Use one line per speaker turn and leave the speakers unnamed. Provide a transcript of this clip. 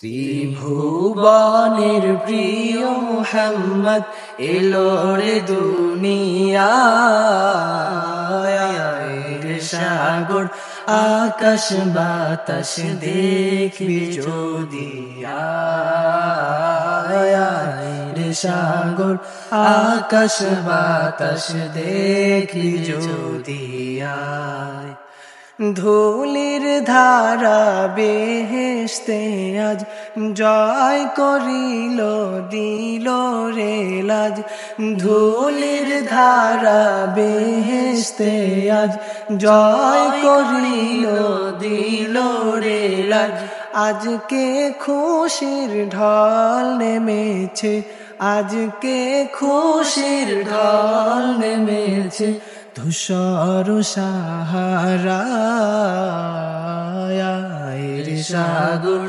ত্রিভুবনের প্রিয় মুহাম্মদ এলো রে দুনিয়ায়, সাগর আকাশ বাতাস দেখবি যদি রে সাগর আকাশ বাতাস দেখবি যদি ধুলির ধারা বেহেশতে আজ জয় করিল দিল রে লাজ। ধুলির ধারা বেহেশতে আজ জয় করিল দিল রে লাজ। আজকে খুশির ঢল নেমেছে, আজকে খুশির ঢল নেমেছে ধূসর সাহারায়, রে সাগর